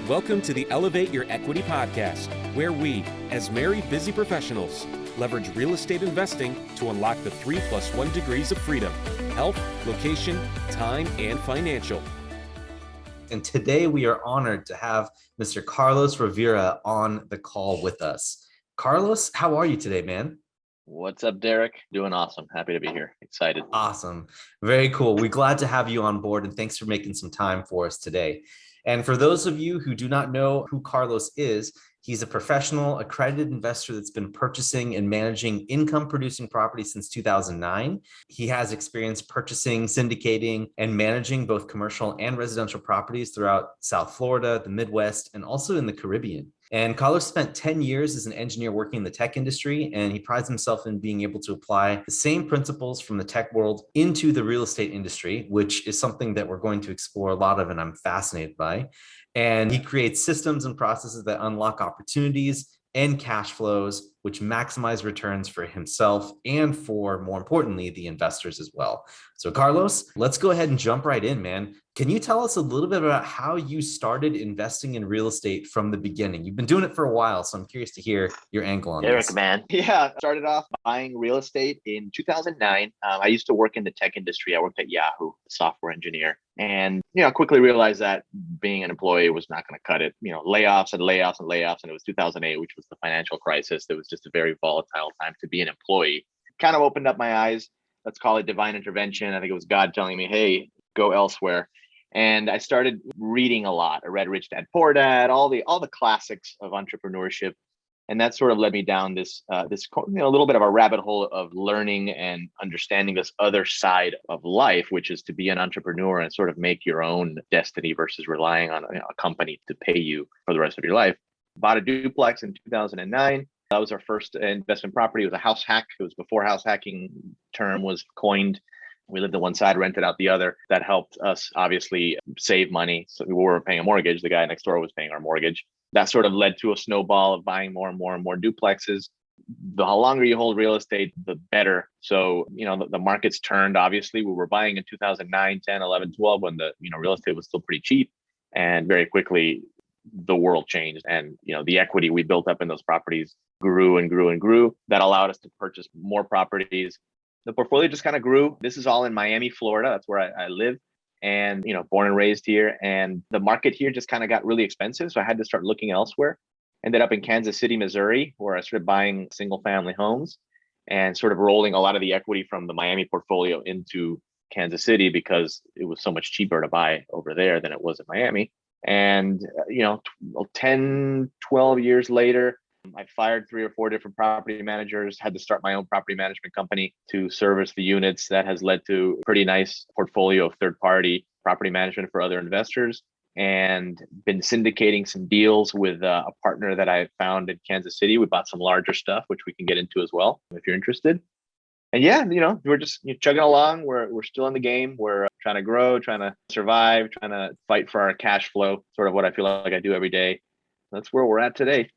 Welcome to the Elevate Your Equity podcast, where we, as married busy professionals, leverage real estate investing to unlock the 3+1 degrees of freedom: health, location, time, and financial. And today we are honored to have Mr. Carlos Rivera on the call with us. Carlos, how are you today, man? What's up, Derek? Doing awesome. Happy to be here. Excited. Awesome. Very cool. We're glad to have you on board, and thanks for making some time for us today. And for those of you who do not know who Carlos is, he's a professional accredited investor that's been purchasing and managing income-producing properties since 2009. He has experience purchasing, syndicating, and managing both commercial and residential properties throughout South Florida, the Midwest, and also in the Caribbean. And Carlos spent 10 years as an engineer working in the tech industry, and he prides himself in being able to apply the same principles from the tech world into the real estate industry, which is something that we're going to explore a lot of and I'm fascinated by. And he creates systems and processes that unlock opportunities and cash flows, which maximize returns for himself and for, more importantly, the investors as well. So Carlos, let's go ahead and jump right in, man. Can you tell us a little bit about how you started investing in real estate from the beginning? You've been doing it for a while, so I'm curious to hear your angle on Derek, this. man. Yeah, started off buying real estate in 2009. I used to work in the tech industry. I worked at Yahoo, software engineer. And, quickly realized that being an employee was not going to cut it. Layoffs and layoffs and layoffs. And it was 2008, which was the financial crisis. It was just a very volatile time to be an employee. Kind of opened up my eyes. Let's call it divine intervention. I think it was God telling me, hey, go elsewhere. And I started reading a lot. I read Rich Dad Poor Dad, all the classics of entrepreneurship. And that sort of led me down this little bit of a rabbit hole of learning and understanding this other side of life, which is to be an entrepreneur and sort of make your own destiny versus relying on a company to pay you for the rest of your life. Bought a duplex in 2009. That was our first investment property. It was a house hack. It was before house hacking term was coined. We lived on one side, rented out the other. That helped us obviously save money. So we were paying a mortgage. The guy next door was paying our mortgage. That sort of led to a snowball of buying more and more and more duplexes. The longer you hold real estate, the better. So, the market's turned, obviously. We were buying in 2009, 10, 11, 12 when the, real estate was still pretty cheap. And very quickly, the world changed. And, the equity we built up in those properties grew and grew and grew. That allowed us to purchase more properties. The portfolio just kind of grew. This is all in Miami, Florida. That's where I live. And, born and raised here. And the market here just kind of got really expensive. So I had to start looking elsewhere. Ended up in Kansas City, Missouri, where I started buying single family homes and sort of rolling a lot of the equity from the Miami portfolio into Kansas City because it was so much cheaper to buy over there than it was in Miami. And, 10, 12 years later, I fired 3 or 4 different property managers, had to start my own property management company to service the units. That has led to a pretty nice portfolio of third-party property management for other investors, and been syndicating some deals with a partner that I found in Kansas City. We bought some larger stuff, which we can get into as well if you're interested. And yeah, we're just chugging along. We're still in the game. We're trying to grow, trying to survive, trying to fight for our cash flow, sort of what I feel like I do every day. That's where we're at today.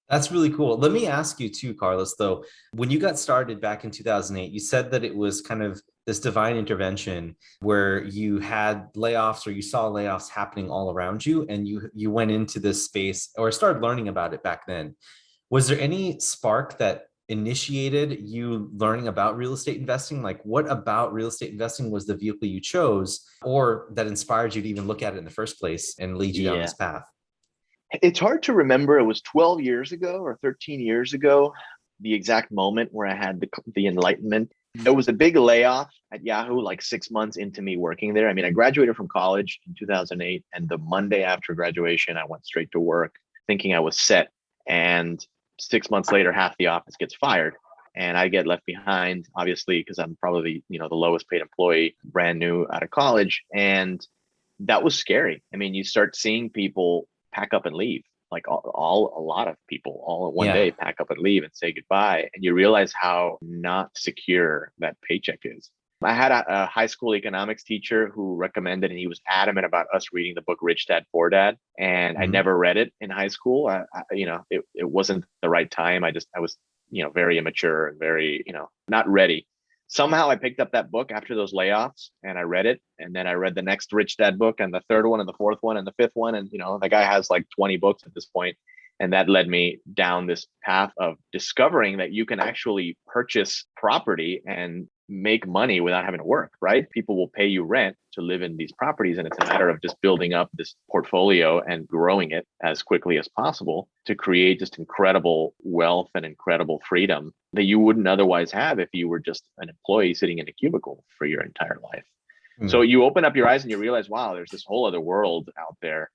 That's really cool. Let me ask you too, Carlos, though, when you got started back in 2008, you said that it was kind of this divine intervention where you had layoffs or you saw layoffs happening all around you, and you went into this space or started learning about it back then. Was there any spark that initiated you learning about real estate investing? Like, what about real estate investing was the vehicle you chose, or that inspired you to even look at it in the first place and lead you down this path? It's hard to remember. It was 12 years ago or 13 years ago, the exact moment where I had the enlightenment. There was a big layoff at Yahoo, like 6 months into me working there. I mean, I graduated from college in 2008, and the Monday after graduation, I went straight to work thinking I was set. And 6 months later, half the office gets fired. And I get left behind, obviously, because I'm probably, the lowest paid employee, brand new out of college. And that was scary. I mean, you start seeing people pack up and leave, like a lot of people all in one day pack up and leave and say goodbye. And you realize how not secure that paycheck is. I had a high school economics teacher who recommended, and he was adamant about us reading the book Rich Dad Poor Dad. And I never read it in high school. It wasn't the right time. I was, very immature and very, not ready. somehow I picked up that book after those layoffs and I read it. And then I read the next Rich Dad book and the third one and the fourth one and the fifth one. And, the guy has like 20 books at this point. And that led me down this path of discovering that you can actually purchase property and make money without having to work, right? People will pay you rent to live in these properties. And it's a matter of just building up this portfolio and growing it as quickly as possible to create just incredible wealth and incredible freedom that you wouldn't otherwise have if you were just an employee sitting in a cubicle for your entire life. So you open up your eyes and you realize, wow, there's this whole other world out there.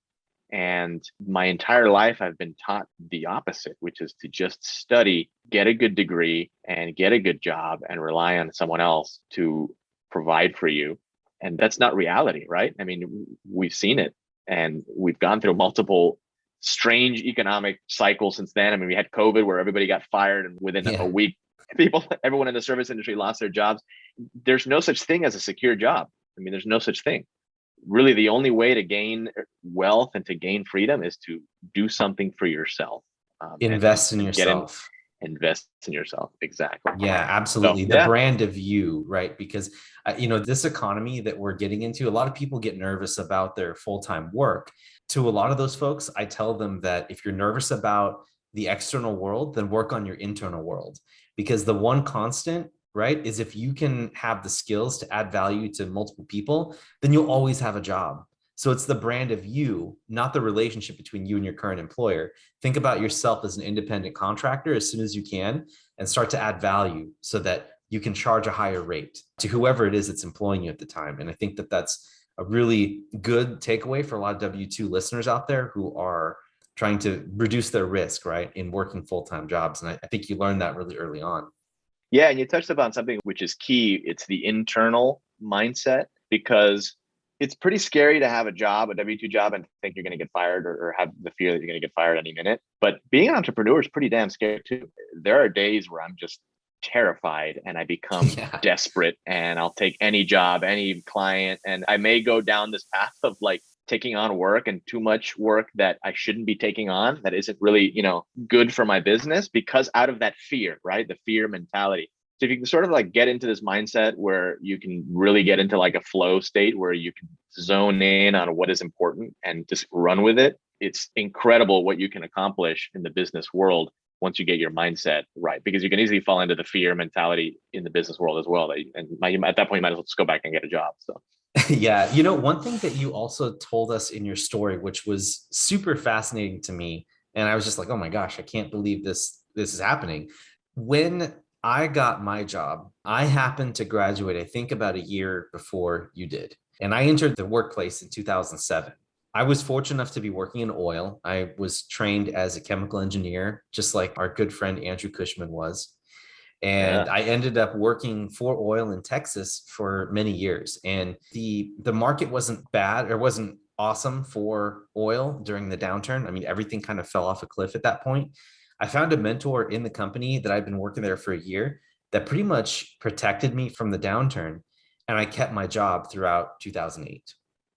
And my entire life, I've been taught the opposite, which is to just study, get a good degree, and get a good job and rely on someone else to provide for you. And that's not reality, right? I mean, we've seen it and we've gone through multiple strange economic cycles since then. I mean, we had COVID where everybody got fired and within a week, everyone in the service industry lost their jobs. There's no such thing as a secure job. I mean, there's no such thing. Really, the only way to gain wealth and to gain freedom is to do something for yourself. Invest in yourself. Invest in yourself. Exactly. Yeah, absolutely. The brand of you, right? Because, this economy that we're getting into, a lot of people get nervous about their full-time work. To a lot of those folks, I tell them that if you're nervous about the external world, then work on your internal world. Because the one constant, right, is if you can have the skills to add value to multiple people, then you'll always have a job. So it's the brand of you, not the relationship between you and your current employer. Think about yourself as an independent contractor as soon as you can and start to add value so that you can charge a higher rate to whoever it is that's employing you at the time. And I think that that's a really good takeaway for a lot of W-2 listeners out there who are trying to reduce their risk, right, in working full-time jobs. And I think you learned that really early on. Yeah, and you touched upon something which is key. It's the internal mindset, because it's pretty scary to have a job, a W-2 job, and think you're going to get fired or have the fear that you're going to get fired any minute. But being an entrepreneur is pretty damn scary too. There are days where I'm just terrified and I become desperate and I'll take any job, any client, and I may go down this path of like taking on work and too much work that I shouldn't be taking on, that isn't really, good for my business, because out of that fear, right? The fear mentality. So if you can sort of like get into this mindset where you can really get into like a flow state where you can zone in on what is important and just run with it, it's incredible what you can accomplish in the business world once you get your mindset right, because you can easily fall into the fear mentality in the business world as well. And at that point, you might as well just go back and get a job. So. Yeah. One thing that you also told us in your story, which was super fascinating to me, and I was just like, oh my gosh, I can't believe this is happening. When I got my job, I happened to graduate, I think about a year before you did. And I entered the workplace in 2007. I was fortunate enough to be working in oil. I was trained as a chemical engineer, just like our good friend Andrew Cushman was. And I ended up working for oil in Texas for many years. And the market wasn't bad or wasn't awesome for oil during the downturn. I mean, everything kind of fell off a cliff at that point. I found a mentor in the company that I'd been working there for a year that pretty much protected me from the downturn. And I kept my job throughout 2008.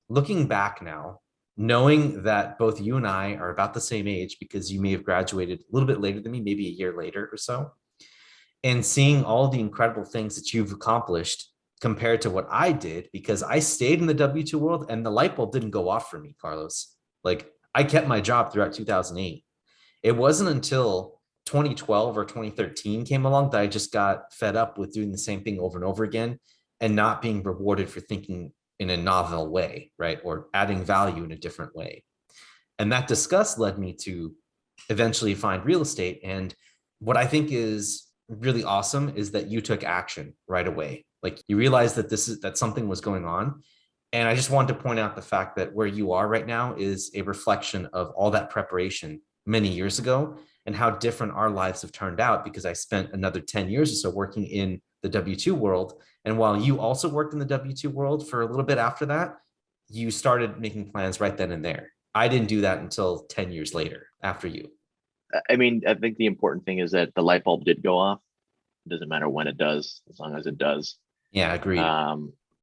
Looking back now, knowing that both you and I are about the same age, because you may have graduated a little bit later than me, maybe a year later or so, and seeing all the incredible things that you've accomplished compared to what I did, because I stayed in the W-2 world and the light bulb didn't go off for me, Carlos. Like, I kept my job throughout 2008. It wasn't until 2012 or 2013 came along that I just got fed up with doing the same thing over and over again and not being rewarded for thinking in a novel way, right? Or adding value in a different way. And that disgust led me to eventually find real estate. And what I think is really awesome is that you took action right away. Like, you realized that something was going on. And I just wanted to point out the fact that where you are right now is a reflection of all that preparation many years ago and how different our lives have turned out, because I spent another 10 years or so working in the W-2 world. And while you also worked in the W-2 world for a little bit after that, you started making plans right then and there. I didn't do that until 10 years later after you. I mean, I think the important thing is that the light bulb did go off. It doesn't matter when it does, as long as it does. Yeah, agreed.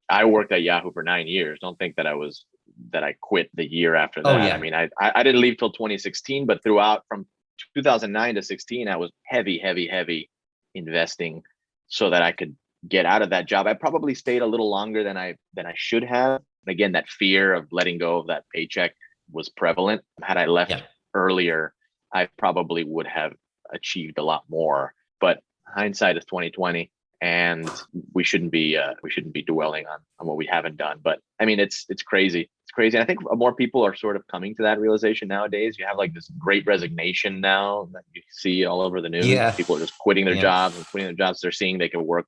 I worked at Yahoo for 9 years. Don't think that I quit the year after that. I mean, I didn't leave till 2016, but throughout from 2009 to 16, I was heavy investing so that I could get out of that job. I probably stayed a little longer than I should have. Again, that fear of letting go of that paycheck was prevalent. Had I left earlier, I probably would have achieved a lot more. But hindsight is 2020, and we shouldn't be dwelling on what we haven't done. But I mean, it's crazy. It's crazy. And I think more people are sort of coming to that realization nowadays. You have like this great resignation now that you see all over the news. Yeah. People are just quitting their jobs and quitting their jobs. They're seeing they can work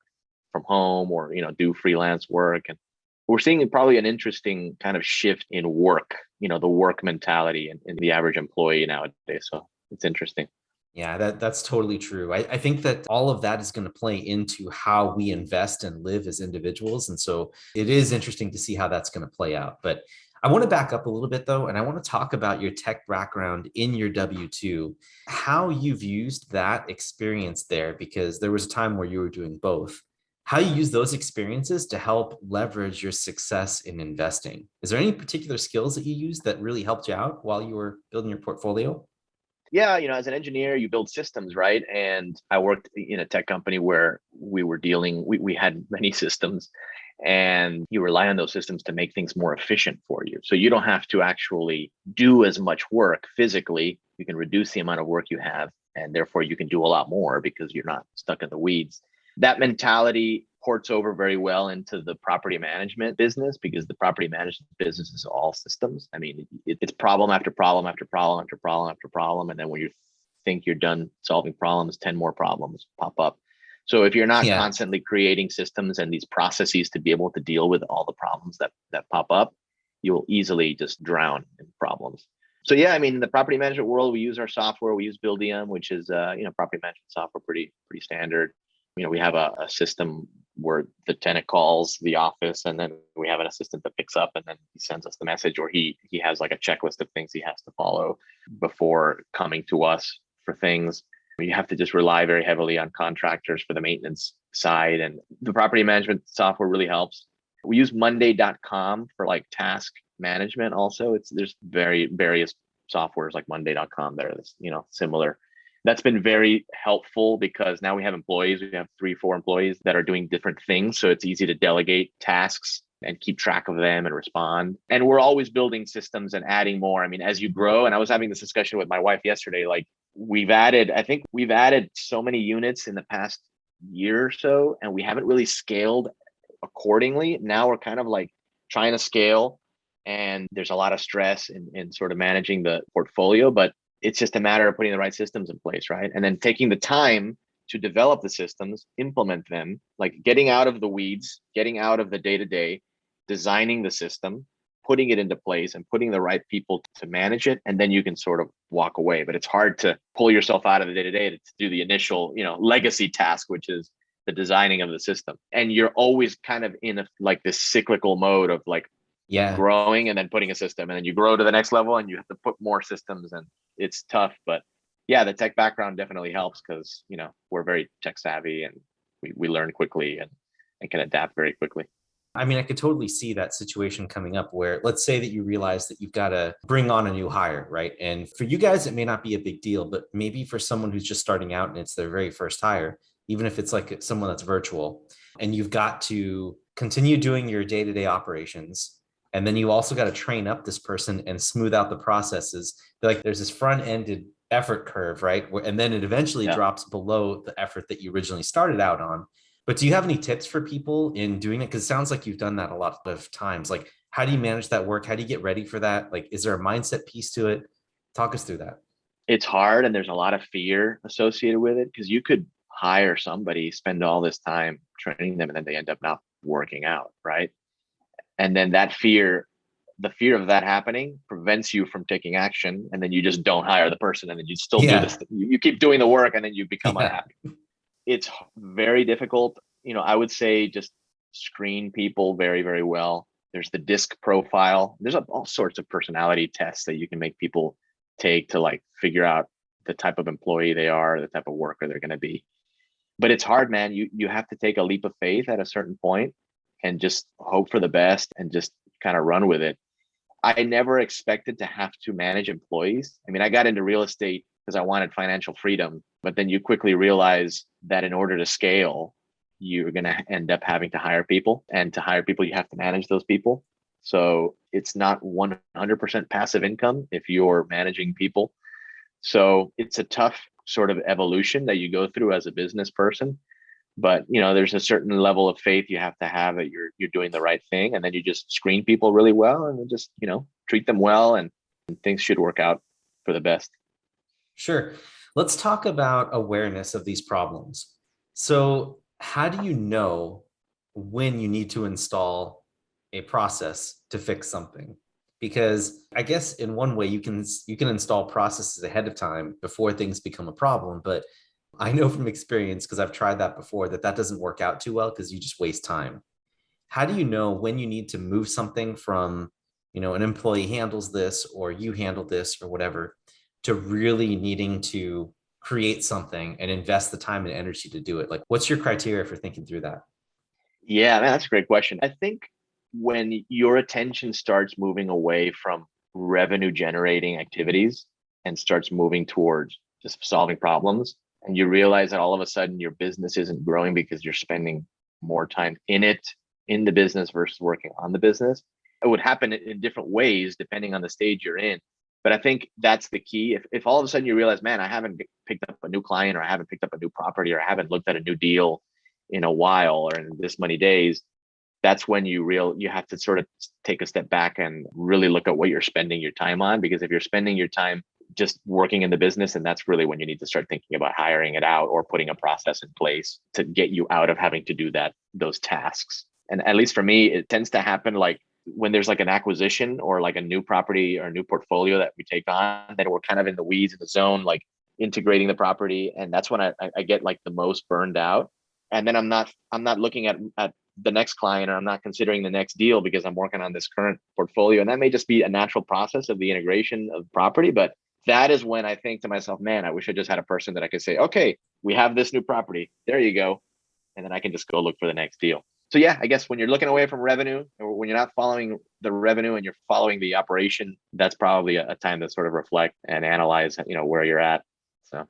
from home or do freelance work, and we're seeing probably an interesting kind of shift in work, the work mentality in the average employee nowadays. So it's interesting. Yeah, that's totally true. I think that all of that is going to play into how we invest and live as individuals. And so it is interesting to see how that's going to play out. But I want to back up a little bit, though, and I want to talk about your tech background in your W-2, how you've used that experience there, because there was a time where you were doing both. How you use those experiences to help leverage your success in investing. Is there any particular skills that you used that really helped you out while you were building your portfolio? Yeah, as an engineer, you build systems, right? And I worked in a tech company where we had many systems, and you rely on those systems to make things more efficient for you. So you don't have to actually do as much work physically. You can reduce the amount of work you have, and therefore you can do a lot more because you're not stuck in the weeds. That mentality ports over very well into the property management business, because the property management business is all systems. I mean, it's problem after problem after problem after problem after problem. And then when you think you're done solving problems, 10 more problems pop up. So if you're not constantly creating systems and these processes to be able to deal with all the problems that pop up, you'll easily just drown in problems. So yeah, I mean, in the property management world, we use our software. We use Buildium, which is property management software, pretty standard. We have a system where the tenant calls the office, and then we have an assistant that picks up, and then he sends us the message, or he has like a checklist of things he has to follow before coming to us for things. You have to just rely very heavily on contractors for the maintenance side, and the property management software really helps. We use Monday.com for like task management. Also, there's various softwares like Monday.com that are similar. That's been very helpful because now we have employees. We have 3-4 employees that are doing different things. So it's easy to delegate tasks and keep track of them and respond. And we're always building systems and adding more. I mean, as you grow, and I was having this discussion with my wife yesterday, like we've added so many units in the past year or so, and we haven't really scaled accordingly. Now we're kind of like trying to scale, and there's a lot of stress in sort of managing the portfolio, but it's just a matter of putting the right systems in place, right? And then taking the time to develop the systems, implement them, like getting out of the weeds, getting out of the day-to-day, designing the system, putting it into place, and putting the right people to manage it. And then you can sort of walk away. But it's hard to pull yourself out of the day-to-day to do the initial, legacy task, which is the designing of the system. And you're always kind of in this cyclical mode of growing and then putting a system, and then you grow to the next level and you have to put more systems, and it's tough. But yeah, the tech background definitely helps because we're very tech savvy, and we learn quickly and can adapt very quickly. I mean, I could totally see that situation coming up where, let's say that you realize that you've got to bring on a new hire, right? And for you guys, it may not be a big deal, but maybe for someone who's just starting out and it's their very first hire, even if it's like someone that's virtual, and you've got to continue doing your day-to-day operations. And then you also got to train up this person and smooth out the processes. There's this front-ended effort curve, right? And then it eventually drops below the effort that you originally started out on. But do you have any tips for people in doing it? Because it sounds like you've done that a lot of times. Like, how do you manage that work? How do you get ready for that? Like, is there a mindset piece to it? Talk us through that. It's hard, and there's a lot of fear associated with it, because you could hire somebody, spend all this time training them, and then they end up not working out, right? And then the fear of that happening prevents you from taking action. And then you just don't hire the person, and then you still do this. You keep doing the work, and then you become unhappy. It's very difficult. I would say just screen people very, very well. There's the DISC profile. There's all sorts of personality tests that you can make people take to figure out the type of employee they are, the type of worker they're going to be. But it's hard, man. You have to take a leap of faith at a certain point and just hope for the best and just kind of run with it. I never expected to have to manage employees. I mean, I got into real estate because I wanted financial freedom, but then you quickly realize that in order to scale, you're going to end up having to hire people. And to hire people, you have to manage those people. So it's not 100% passive income if you're managing people. So it's a tough sort of evolution that you go through as a business person. But there's a certain level of faith you have to have that you're doing the right thing, and then you just screen people really well, and then just treat them well, and things should work out for the best. Sure. Let's talk about awareness of these problems. So, how do you know when you need to install a process to fix something? Because I guess in one way you can install processes ahead of time before things become a problem, but I know from experience, because I've tried that before, that doesn't work out too well because you just waste time. How do you know when you need to move something from, an employee handles this or you handle this or whatever, to really needing to create something and invest the time and energy to do it? Like, what's your criteria for thinking through that? Yeah, man, that's a great question. I think when your attention starts moving away from revenue generating activities and starts moving towards just solving problems, and you realize that all of a sudden your business isn't growing because you're spending more time in the business versus working on the business. It would happen in different ways depending on the stage you're in. But I think that's the key. If all of a sudden you realize, man, I haven't picked up a new client, or I haven't picked up a new property, or I haven't looked at a new deal in a while, or in this many days, that's when you have to sort of take a step back and really look at what you're spending your time on. Because if you're spending your time just working in the business, and that's really when you need to start thinking about hiring it out or putting a process in place to get you out of having to do those tasks. And at least for me, it tends to happen like when there's like an acquisition or like a new property or a new portfolio that we take on, then we're kind of in the weeds, in the zone, like integrating the property. And that's when I get like the most burned out. And then I'm not looking at the next client, or I'm not considering the next deal because I'm working on this current portfolio. And that may just be a natural process of the integration of property. But that is when I think to myself, man, I wish I just had a person that I could say, okay, we have this new property. There you go. And then I can just go look for the next deal. So yeah, I guess when you're looking away from revenue, or when you're not following the revenue and you're following the operation, that's probably a time to sort of reflect and analyze, where you're at. So.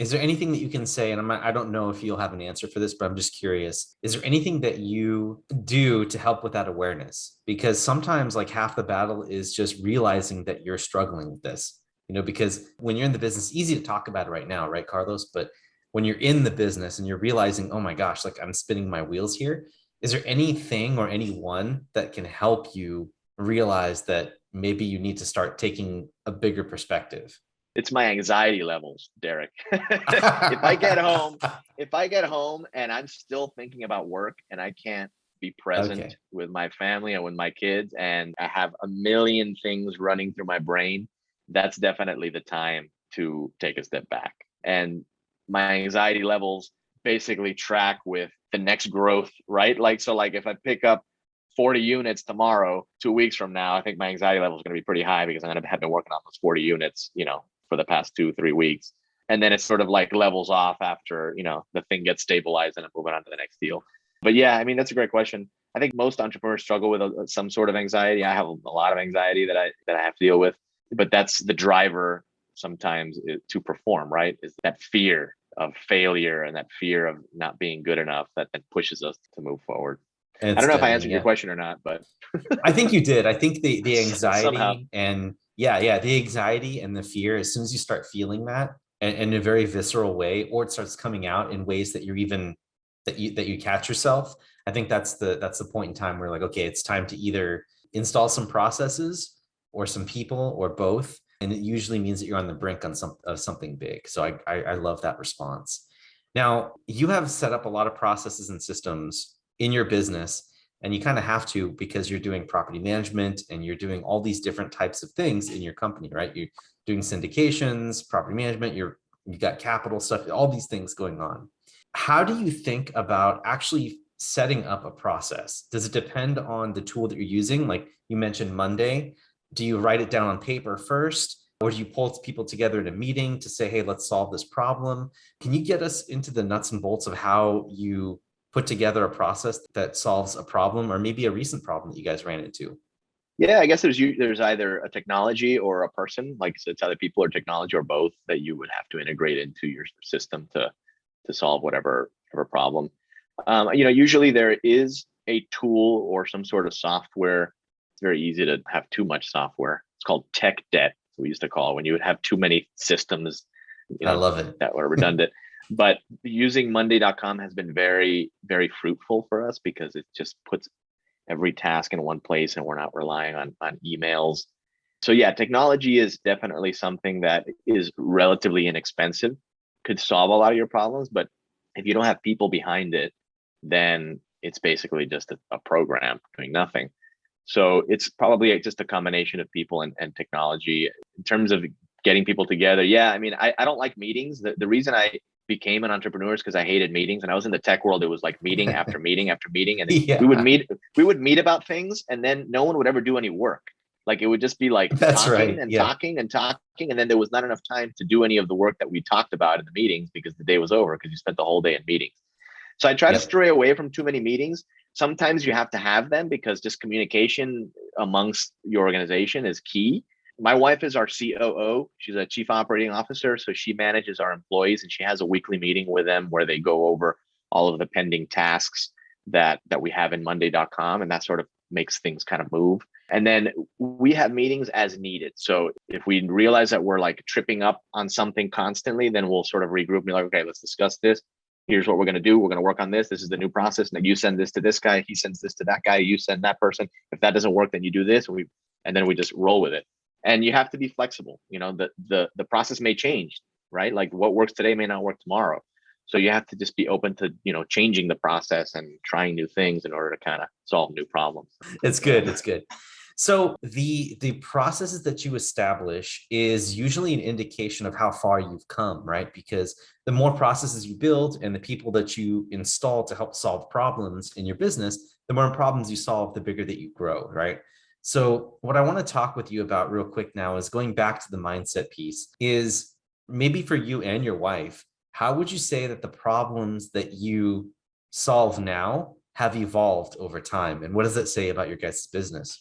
Is there anything that you can say, and I don't know if you'll have an answer for this, but I'm just curious, is there anything that you do to help with that awareness? Because sometimes like half the battle is just realizing that you're struggling with this, because when you're in the business, easy to talk about it right now, right, Carlos? But when you're in the business and you're realizing, oh my gosh, like I'm spinning my wheels here, is there anything or anyone that can help you realize that maybe you need to start taking a bigger perspective? It's my anxiety levels, Derek. If I get home and I'm still thinking about work and I can't be present with my family and with my kids, and I have a million things running through my brain, that's definitely the time to take a step back. And my anxiety levels basically track with the next growth, right? So if I pick up 40 units tomorrow, 2 weeks from now, I think my anxiety level is going to be pretty high because I'm going to have been working on those 40 units, for the past 2-3 weeks. And then it's sort of like levels off after, the thing gets stabilized and I'm moving on to the next deal. But yeah, I mean, that's a great question. I think most entrepreneurs struggle with some sort of anxiety. I have a lot of anxiety that I have to deal with, but that's the driver sometimes to perform, right? Is that fear of failure and that fear of not being good enough that pushes us to move forward. I don't know if I answered your question or not, but I think you did. I think the anxiety somehow. And the anxiety and the fear, as soon as you start feeling that in a very visceral way, or it starts coming out in ways that you catch yourself, I think that's the point in time where like, okay, it's time to either install some processes or some people or both. And it usually means that you're on the brink of something big. So I love that response. Now, you have set up a lot of processes and systems in your business, and you kind of have to, because you're doing property management and you're doing all these different types of things in your company, right? You're doing syndications, property management, you got capital stuff, all these things going on. How do you think about actually setting up a process? Does it depend on the tool that you're using? Like you mentioned Monday, do you write it down on paper first? Or do you pull people together in a meeting to say, hey, let's solve this problem? Can you get us into the nuts and bolts of how you put together a process that solves a problem, or maybe a recent problem that you guys ran into? Yeah, I guess there's either a technology or a person, like so it's either people or technology or both that you would have to integrate into your system to solve whatever problem. Usually there is a tool or some sort of software. It's very easy to have too much software. It's called tech debt. We used to call it when you would have too many systems, I love it. that were redundant. But using Monday.com has been very, very fruitful for us because it just puts every task in one place and we're not relying on emails. So yeah, technology is definitely something that is relatively inexpensive, could solve a lot of your problems, but if you don't have people behind it, then it's basically just a program doing nothing. So it's probably just a combination of people and technology. In terms of getting people together, yeah, I mean, I don't like meetings. The reason I became an entrepreneur is because I hated meetings. And I was in the tech world. It was like meeting after meeting after meeting. And Yeah, we would meet about things and then no one would ever do any work. Like it would just be like that's talking right. and Yeah. talking and talking. And then there was not enough time to do any of the work that we talked about in the meetings because the day was over because you spent the whole day in meetings. So I try to Yep. stray away from too many meetings. Sometimes you have to have them because just communication amongst your organization is key. My wife is our COO. She's a chief operating officer. So she manages our employees and she has a weekly meeting with them where they go over all of the pending tasks that we have in Monday.com. And that sort of makes things kind of move. And then we have meetings as needed. So if we realize that we're like tripping up on something constantly, then we'll sort of regroup and be like, okay, let's discuss this. Here's what we're going to do. We're going to work on this. This is the new process. Now you send this to this guy. He sends this to that guy. You send that person. If that doesn't work, then you do this. And then we just roll with it. And you have to be flexible. The process may change, right? Like what works today may not work tomorrow. So you have to just be open to, changing the process and trying new things in order to kind of solve new problems. It's good. It's good. So the processes that you establish is usually an indication of how far you've come, right? Because the more processes you build and the people that you install to help solve problems in your business, the more problems you solve, the bigger that you grow, right? So what I want to talk with you about real quick now is going back to the mindset piece is maybe for you and your wife, how would you say that the problems that you solve now have evolved over time? And what does that say about your guys' business?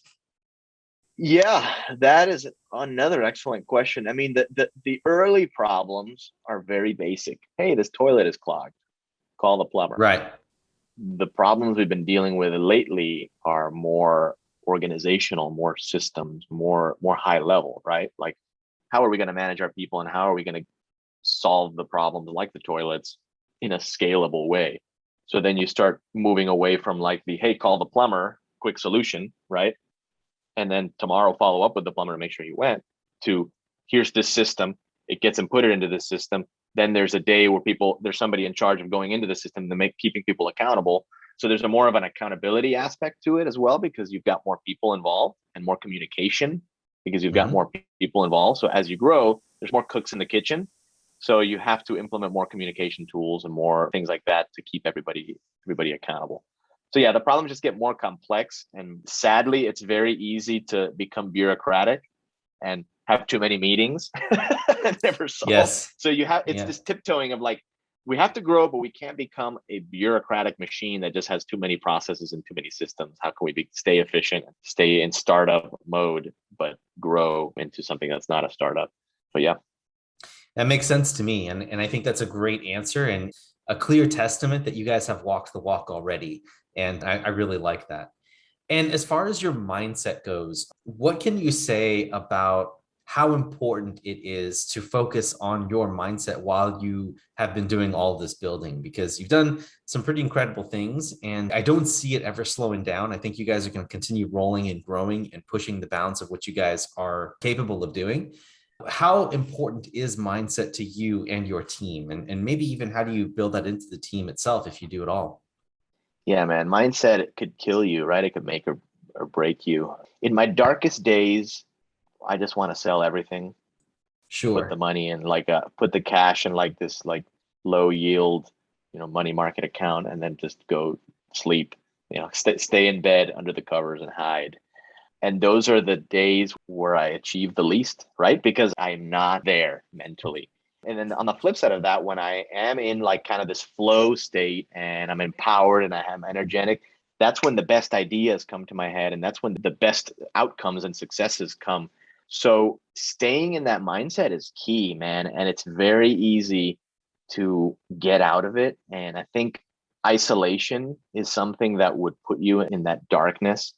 Yeah, that is another excellent question. I mean, the early problems are very basic. Hey, this toilet is clogged. Call the plumber. Right. The problems we've been dealing with lately are more organizational, more systems, more high level, right? Like, how are we going to manage our people and how are we going to solve the problems like the toilets in a scalable way? So then you start moving away from like hey, call the plumber, quick solution, right? And then tomorrow follow up with the plumber to make sure he went, to here's this system. It gets inputted into this system. Then there's a day where there's somebody in charge of going into the system to keeping people accountable. So there's a more of an accountability aspect to it as well, because you've got more people involved and more communication because you've got more people involved. So as you grow, there's more cooks in the kitchen. So you have to implement more communication tools and more things like that to keep everybody accountable. So yeah, the problems just get more complex, and sadly, it's very easy to become bureaucratic and have too many meetings and never solve. Yes. So it's this tiptoeing of like, we have to grow, but we can't become a bureaucratic machine that just has too many processes and too many systems. How can we stay efficient, stay in startup mode, but grow into something that's not a startup? But yeah. That makes sense to me. And I think that's a great answer and a clear testament that you guys have walked the walk already. And I really like that. And as far as your mindset goes, what can you say about how important it is to focus on your mindset while you have been doing all of this building? Because you've done some pretty incredible things and I don't see it ever slowing down. I think you guys are going to continue rolling and growing and pushing the bounds of what you guys are capable of doing. How important is mindset to you and your team? And maybe even how do you build that into the team itself if you do it all? Yeah, man, mindset, it could kill you, right? It could make or break you. In my darkest days, I just want to sell everything. Sure. Put the money in put the cash in like this like low yield, money market account, and then just go sleep, stay in bed under the covers and hide. And those are the days where I achieve the least, right? Because I'm not there mentally. And then on the flip side of that, when I am in like kind of this flow state and I'm empowered and I'm energetic, that's when the best ideas come to my head. And that's when the best outcomes and successes come. So staying in that mindset is key, man. And it's very easy to get out of it. And I think isolation is something that would put you in that darkness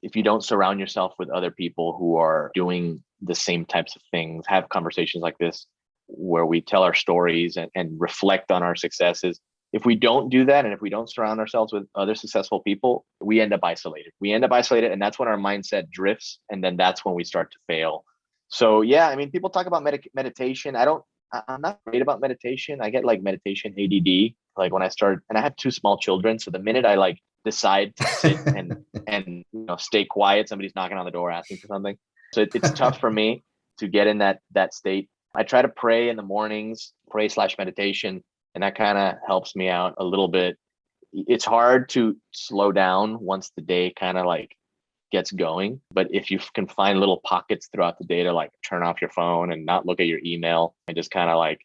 if you don't surround yourself with other people who are doing the same types of things, have conversations like this where we tell our stories and reflect on our successes. If we don't do that, and if we don't surround ourselves with other successful people, we end up isolated. And that's when our mindset drifts, and then that's when we start to fail. So yeah, I mean, people talk about meditation. I'm not great about meditation. I get like meditation ADD. Like when I start, and I have two small children, so the minute I like decide to sit and stay quiet, somebody's knocking on the door asking for something. So it's tough for me to get in that state. I try to pray in the mornings, pray/meditation, and that kind of helps me out a little bit. It's hard to slow down once the day kind of like gets going, but if you can find little pockets throughout the day to like turn off your phone and not look at your email and just kind of like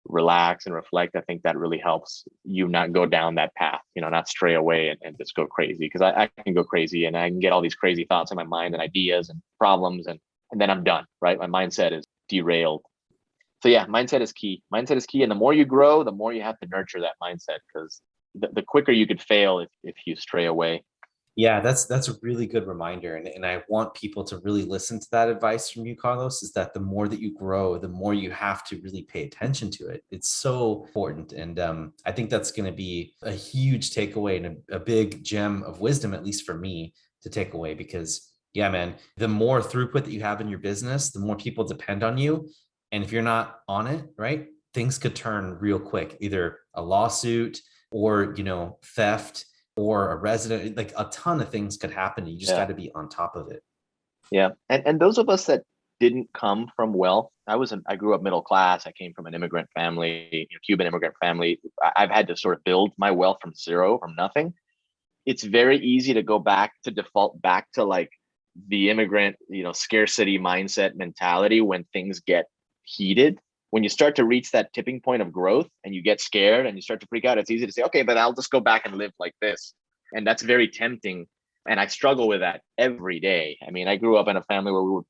relax and reflect, I think that really helps you not go down that path, not stray away and just go crazy. Because I can go crazy and I can get all these crazy thoughts in my mind and ideas and problems, and then I'm done, right? My mindset is derailed. So yeah, mindset is key. Mindset is key. And the more you grow, the more you have to nurture that mindset, because the quicker you could fail if you stray away. Yeah, that's a really good reminder. And I want people to really listen to that advice from you, Carlos, is that the more that you grow, the more you have to really pay attention to it. It's so important. And I think that's going to be a huge takeaway and a big gem of wisdom, at least for me, to take away. Because yeah, man, the more throughput that you have in your business, the more people depend on you. And if you're not on it, right, things could turn real quick, either a lawsuit or, theft, or a resident, like a ton of things could happen. You just got to be on top of it. Yeah. And those of us that didn't come from wealth, I grew up middle class. I came from an immigrant family, Cuban immigrant family. I've had to sort of build my wealth from zero, from nothing. It's very easy to default back to like the immigrant, scarcity mindset mentality when things get heated. When you start to reach that tipping point of growth and you get scared and you start to freak out, it's easy to say, okay, but I'll just go back and live like this. And that's very tempting. And I struggle with that every day. I mean, I grew up in a family where we would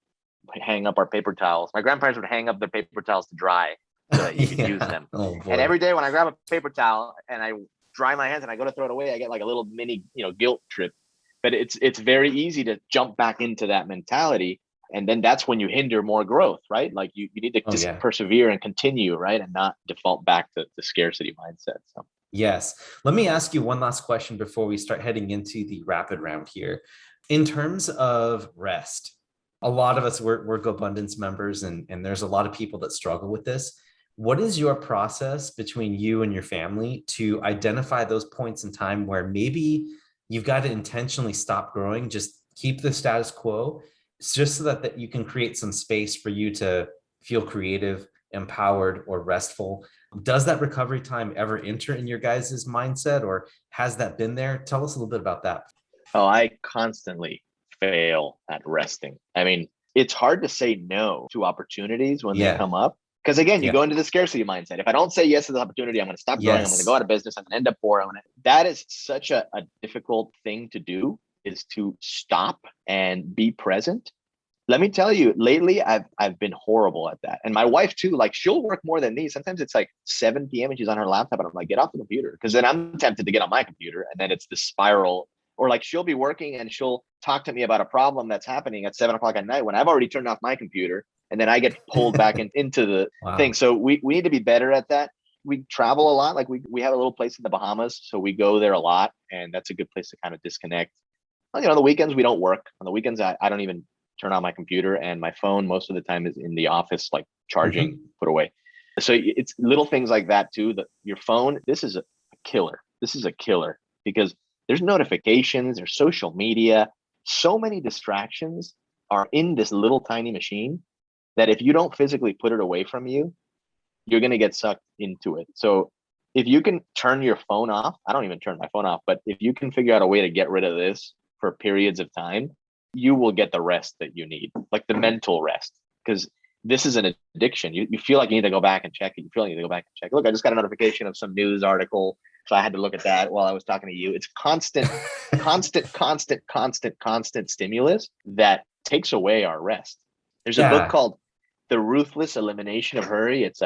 hang up our paper towels. My grandparents would hang up their paper towels to dry so that you could use them. Oh, and every day when I grab a paper towel and I dry my hands and I go to throw it away, I get like a little mini, guilt trip. But it's very easy to jump back into that mentality. And then that's when you hinder more growth, right? Like you need to persevere and continue, right? And not default back to the scarcity mindset. So yes. Let me ask you one last question before we start heading into the rapid round here. In terms of rest, a lot of us, we're GoBundance members, and there's a lot of people that struggle with this. What is your process between you and your family to identify those points in time where maybe you've got to intentionally stop growing, just keep the status quo, just so that you can create some space for you to feel creative, empowered, or restful? Does that recovery time ever enter in your guys' mindset, or has that been there? Tell us a little bit about that. Oh, I constantly fail at resting. I mean, it's hard to say no to opportunities when they come up. Because again, you go into the scarcity mindset. If I don't say yes to the opportunity, I'm going to stop growing. I'm going to go out of business. I'm going to end up poor. That is such a difficult thing to do, is to stop and be present. Let me tell you, lately I've been horrible at that. And my wife too, like she'll work more than me. Sometimes it's like 7 p.m. and she's on her laptop and I'm like, get off the computer. Because then I'm tempted to get on my computer, and then it's the spiral. Or like she'll be working and she'll talk to me about a problem that's happening at 7 o'clock at night when I've already turned off my computer, and then I get pulled back into the thing. So we need to be better at that. We travel a lot. Like we have a little place in the Bahamas, so we go there a lot, and that's a good place to kind of disconnect. The weekends we don't work. On the weekends, I don't even turn on my computer, and my phone most of the time is in the office, like charging, put away. So it's little things like that too. That your phone, this is a killer. This is a killer because there's notifications, there's social media. So many distractions are in this little tiny machine that if you don't physically put it away from you, you're going to get sucked into it. So if you can turn your phone off, I don't even turn my phone off, but if you can figure out a way to get rid of this for periods of time, you will get the rest that you need, like the mental rest, because this is an addiction. You feel like you need to go back and check it. You feel like you need to go back and check. Look, I just got a notification of some news article, so I had to look at that while I was talking to you. It's constant stimulus that takes away our rest. There's a book called The Ruthless Elimination of Hurry. It's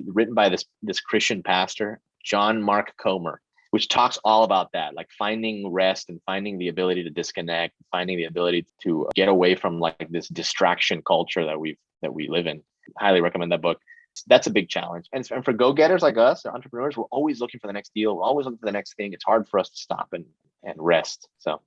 written by this Christian pastor, John Mark Comer. which talks all about that, like finding rest and finding the ability to disconnect, finding the ability to get away from like this distraction culture that we live in. Highly recommend that book. That's a big challenge. And for go-getters like us, entrepreneurs, we're always looking for the next deal. We're always looking for the next thing. It's hard for us to stop and rest. So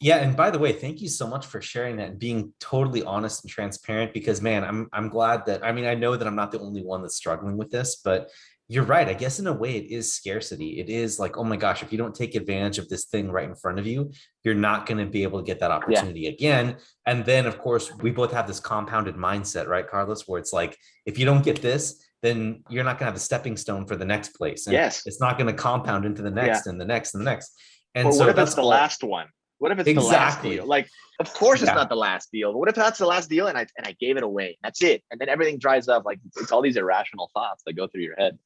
Yeah, and by the way, thank you so much for sharing that and being totally honest and transparent, because man, I'm glad that, I mean, I know that I'm not the only one that's struggling with this, but you're right. I guess in a way it is scarcity. It is like, oh my gosh, if you don't take advantage of this thing right in front of you, you're not going to be able to get that opportunity again. And then of course, we both have this compounded mindset, right, Carlos, where it's like, if you don't get this, then you're not going to have a stepping stone for the next place. And yes, it's not going to compound into the next and the next and the next. And or so what if that's it's the all, last one? What if it's the last deal? Like, of course it's not the last deal. But what if that's the last deal and I gave it away? That's it. And then everything dries up. Like it's all these irrational thoughts that go through your head.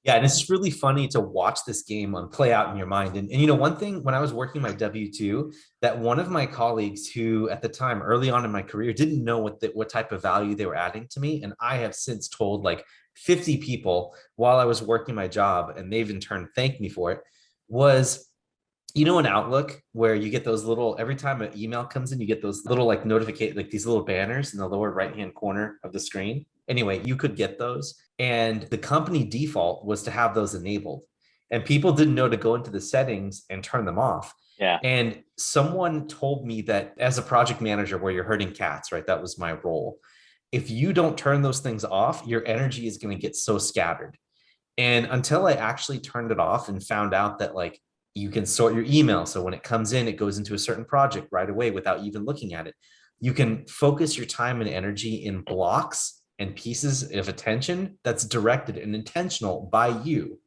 Yeah, and it's just really funny to watch this game play out in your mind. And you know, one thing when I was working my W-2, that one of my colleagues who at the time, early on in my career, didn't know what type of value they were adding to me. And I have since told like 50 people while I was working my job, and they've in turn thanked me for it, was, you know, in Outlook where you get those little, every time an email comes in, you get those little like notification, like these little banners in the lower right-hand corner of the screen. Anyway, you could get those. And the company default was to have those enabled. And people didn't know to go into the settings and turn them off. Yeah. And someone told me that as a project manager where you're herding cats, right? That was my role. If you don't turn those things off, your energy is going to get so scattered. And until I actually turned it off and found out that like you can sort your email, so when it comes in, it goes into a certain project right away without even looking at it. You can focus your time and energy in blocks and pieces of attention that's directed and intentional by you.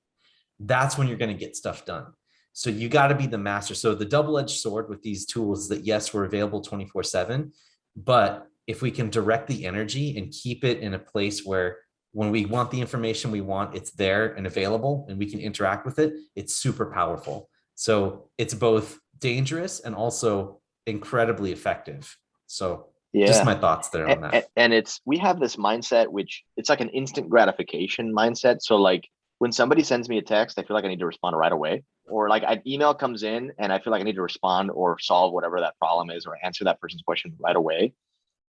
That's when you're going to get stuff done. So you got to be the master. So the double-edged sword with these tools is that yes, we're available 24/7, but if we can direct the energy and keep it in a place where when we want the information we want, it's there and available and we can interact with it, it's super powerful. So it's both dangerous and also incredibly effective. So just my thoughts there on that. And we have this mindset, which it's like an instant gratification mindset. So like when somebody sends me a text, I feel like I need to respond right away. Or like an email comes in and I feel like I need to respond or solve whatever that problem is or answer that person's question right away.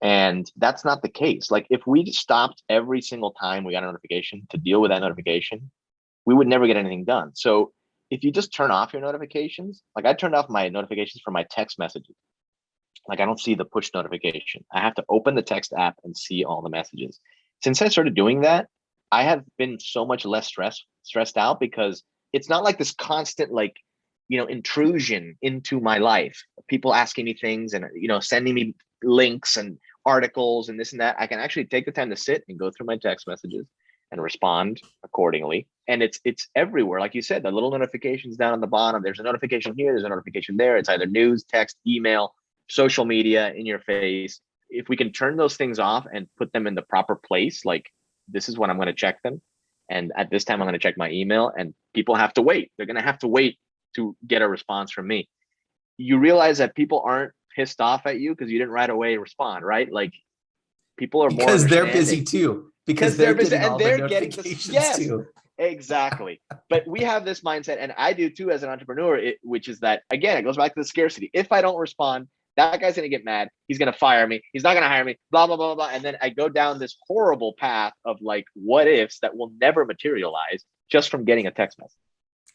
And that's not the case. Like if we stopped every single time we got a notification to deal with that notification, we would never get anything done. So if you just turn off your notifications, like I turned off my notifications for my text messages. Like I don't see the push notification. I have to open the text app and see all the messages. Since I started doing that, I have been so much less stressed out because it's not like this constant, like, you know, intrusion into my life. People asking me things and, you know, sending me links and articles and this and that. I can actually take the time to sit and go through my text messages and respond accordingly. And it's everywhere. Like you said, the little notifications down on the bottom, there's a notification here, there's a notification there. It's either news, text, email, social media in your face. If we can turn those things off and put them in the proper place, like this is when I'm going to check them. And at this time, I'm going to check my email, and people have to wait. They're going to have to wait to get a response from me. You realize that people aren't pissed off at you because you didn't right away respond, right? Like people are because they're busy too. Because they're busy and they're getting yes, too. Exactly. But we have this mindset, and I do too as an entrepreneur, which is that, again, it goes back to the scarcity. If I don't respond, that guy's going to get mad. He's going to fire me. He's not going to hire me, blah, blah, blah, blah. And then I go down this horrible path of like what ifs that will never materialize just from getting a text message.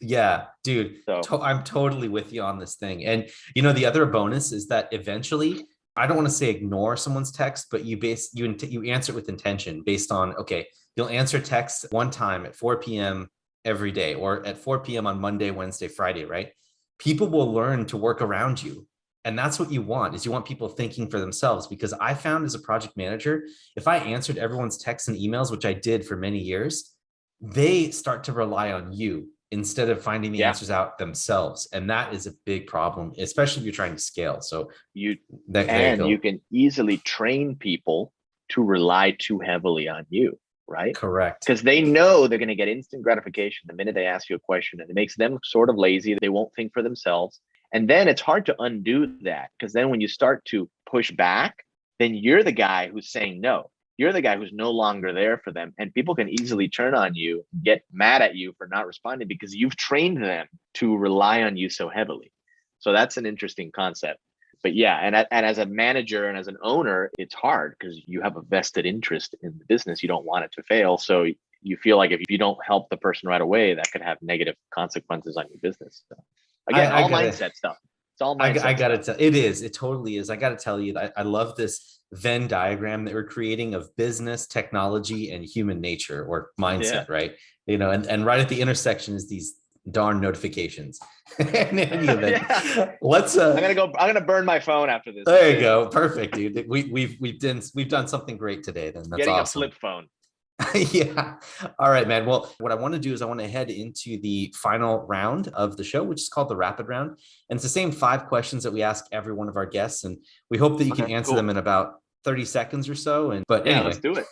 Yeah, dude, I'm totally with you on this thing. And, you know, the other bonus is that eventually, I don't want to say ignore someone's text, but you answer it with intention based on, okay, you'll answer text one time at 4 p.m. every day or at 4 p.m. on Monday, Wednesday, Friday, right? People will learn to work around you. And that's what you want, is you want people thinking for themselves. Because I found as a project manager, if I answered everyone's texts and emails, which I did for many years, they start to rely on you instead of finding the answers out themselves. And that is a big problem, especially if you're trying to scale. So you can easily train people to rely too heavily on you, right? Correct. Because they know they're going to get instant gratification the minute they ask you a question, and it makes them sort of lazy. They won't think for themselves. And then it's hard to undo that, because then when you start to push back, then you're the guy who's saying no. you're the guy who's no longer there for them. And people can easily turn on you, get mad at you for not responding because you've trained them to rely on you so heavily. So that's an interesting concept. But yeah, and as a manager and as an owner, it's hard because you have a vested interest in the business. You don't want it to fail. So you feel like if you don't help the person right away, that could have negative consequences on your business. So again, all mindset stuff. It's all mindset. I gotta tell, it is. It totally is. I gotta tell you that I love this Venn diagram that we're creating of business, technology, and human nature or mindset, right? You know, and right at the intersection is these darn notifications. In any event, let's. I'm gonna burn my phone after this. There you go. Perfect, dude. We've done something great today. Then that's getting awesome. a flip phone. Yeah. All right, man. Well, what I want to do is I want to head into the final round of the show, which is called the rapid round. And it's the same 5 questions that we ask every one of our guests. And we hope that you can answer them in about 30 seconds or so. But anyway, let's do it.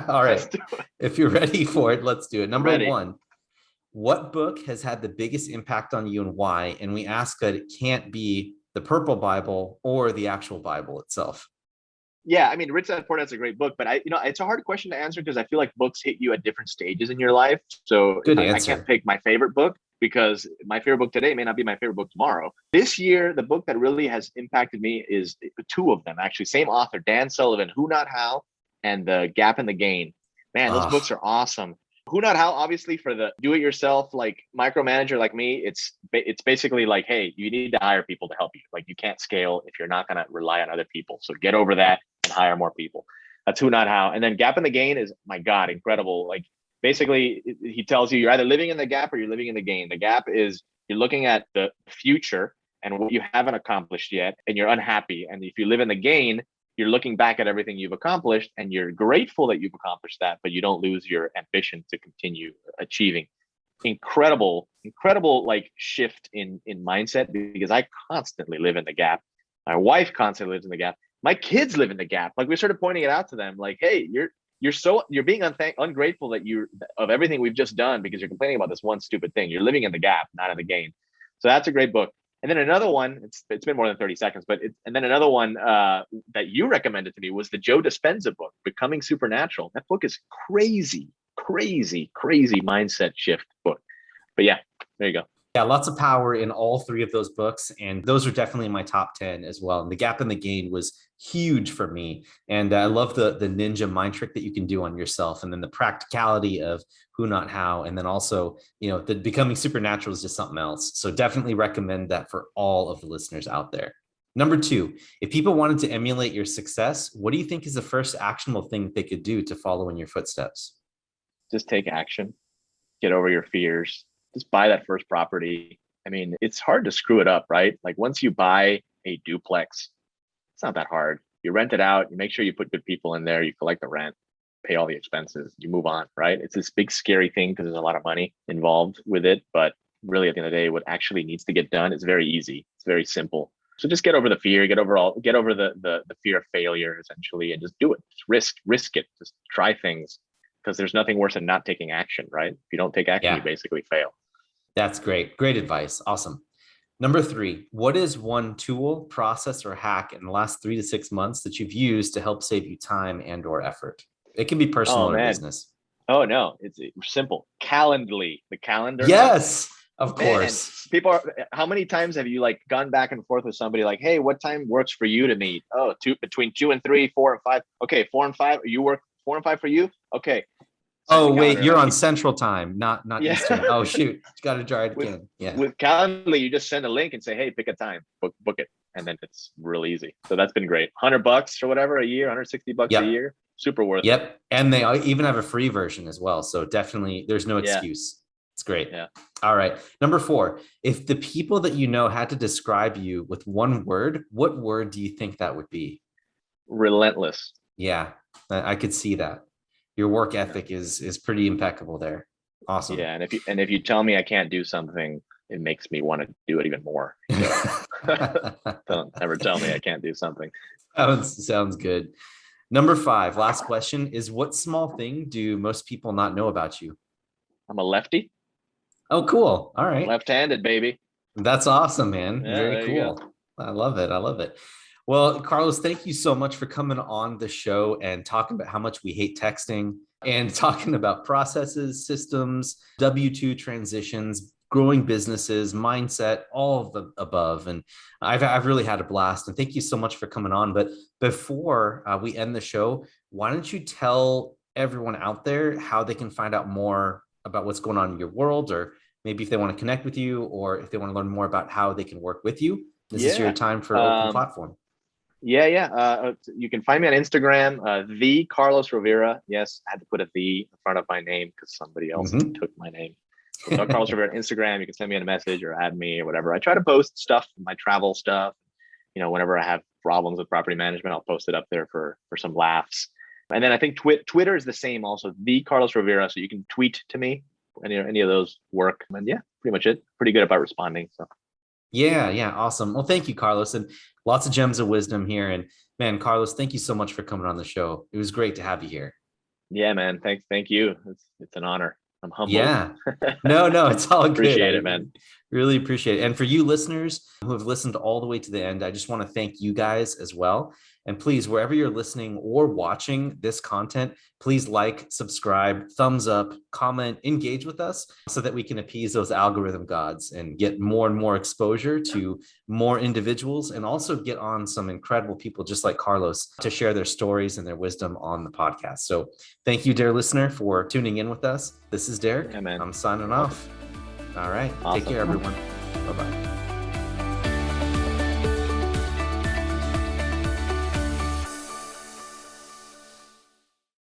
All right. If you're ready for it, let's do it. Number 1, what book has had the biggest impact on you and why? And we ask that it can't be the Purple Bible or the actual Bible itself. Yeah, I mean, Rich Dad Poor Dad's a great book, but it's a hard question to answer because I feel like books hit you at different stages in your life. So I can't pick my favorite book because my favorite book today may not be my favorite book tomorrow. This year, the book that really has impacted me is 2 of them, actually. Same author, Dan Sullivan, Who Not How, and The Gap and the Gain. Man, those books are awesome. Who Not How, obviously, for the do-it-yourself, like micromanager like me, it's basically like, hey, you need to hire people to help you. Like you can't scale if you're not going to rely on other people. So get over that and hire more people. That's Who Not How. And then Gap and the Gain is, my God, incredible. Like basically, he tells you you're either living in the gap or you're living in the gain. The gap is you're looking at the future and what you haven't accomplished yet, and you're unhappy. And if you live in the gain, you're looking back at everything you've accomplished and you're grateful that you've accomplished that, but you don't lose your ambition to continue achieving. Incredible like shift in mindset, because I constantly live in the gap. My wife constantly lives in the gap. My kids live in the gap. Like we started pointing it out to them, like, hey, you're being ungrateful of everything we've just done because you're complaining about this one stupid thing. You're living in the gap, not in the gain. So that's a great book. And then another one, it's been more than 30 seconds, and then another one that you recommended to me was the Joe Dispenza book, Becoming Supernatural. That book is crazy mindset shift book. But yeah, there you go. Yeah, lots of power in all 3 of those books. And those are definitely in my top 10 as well. And The Gap and the Gain was huge for me. And I love the ninja mind trick that you can do on yourself. And then the practicality of Who Not How. And then also, the Becoming Supernatural is just something else. So definitely recommend that for all of the listeners out there. Number 2, if people wanted to emulate your success, what do you think is the first actionable thing that they could do to follow in your footsteps? Just take action, get over your fears. Just buy that first property. I mean, it's hard to screw it up, right? Like once you buy a duplex, it's not that hard. You rent it out, you make sure you put good people in there, you collect the rent, pay all the expenses, you move on, right? It's this big scary thing because there's a lot of money involved with it. But really at the end of the day, what actually needs to get done is very easy. It's very simple. So just get over the fear, get over the fear of failure essentially, and just do it. Just risk it. Just try things. Because there's nothing worse than not taking action, right? If you don't take action, you basically fail. That's great. Great advice. Awesome. Number 3, what is one tool, process, or hack in the last 3 to 6 months that you've used to help save you time and or effort? It can be personal or business. Oh, no. It's simple. Calendly, the calendar. Yes, of course. People how many times have you like gone back and forth with somebody like, hey, what time works for you to meet? Oh, between 2 and 3, 4 and 5. Okay, 4 and 5. You work 4 and 5 for you? Okay. Oh, wait, you're on Central Time, not Eastern. Oh, shoot. Got to try it again. Yeah. With Calendly, you just send a link and say, hey, pick a time, book it. And then it's real easy. So that's been great. $100 or whatever a year, $160 a year. Super worth it. Yep. And they even have a free version as well. So definitely there's no excuse. It's great. Yeah. All right. Number 4, if the people that you know had to describe you with one word, what word do you think that would be? Relentless. Yeah, I could see that. Your work ethic is pretty impeccable there. Awesome. Yeah, and if you tell me I can't do something, it makes me want to do it even more. Don't ever tell me I can't do something. Sounds good. Number 5, last question is, what small thing do most people not know about you? I'm a lefty. Oh, cool. All right. Left-handed, baby. That's awesome, man. Yeah, Very cool. I love it. Well, Carlos, thank you so much for coming on the show and talking about how much we hate texting and talking about processes, systems, W-2 transitions, growing businesses, mindset, all of the above. And I've really had a blast. And thank you so much for coming on. But before we end the show, why don't you tell everyone out there how they can find out more about what's going on in your world, or maybe if they want to connect with you, or if they want to learn more about how they can work with you. This is your time for open platform. Yeah. You can find me on Instagram, the Carlos Rivera. Yes, I had to put a "the" in front of my name because somebody else took my name. So Carlos Rivera on Instagram. You can send me a message or add me or whatever. I try to post stuff, my travel stuff. Whenever I have problems with property management, I'll post it up there for some laughs. And then I think Twitter is the same also, the Carlos Rivera. So you can tweet to me. Any of those work. And yeah, pretty much it. Pretty good about responding. So. Yeah. Awesome. Well, thank you, Carlos. And lots of gems of wisdom here. And man, Carlos, thank you so much for coming on the show. It was great to have you here. Yeah, man. Thank you. It's an honor. I'm humbled. Yeah. No, it's all good. Appreciate it, man. Really appreciate it. And for you listeners who have listened all the way to the end, I just want to thank you guys as well. And please, wherever you're listening or watching this content, please like, subscribe, thumbs up, comment, engage with us so that we can appease those algorithm gods and get more and more exposure to more individuals, and also get on some incredible people just like Carlos to share their stories and their wisdom on the podcast. So thank you, dear listener, for tuning in with us. This is Derek. Yeah, man. I'm signing off. All right. Awesome. Take care, everyone. Bye-bye.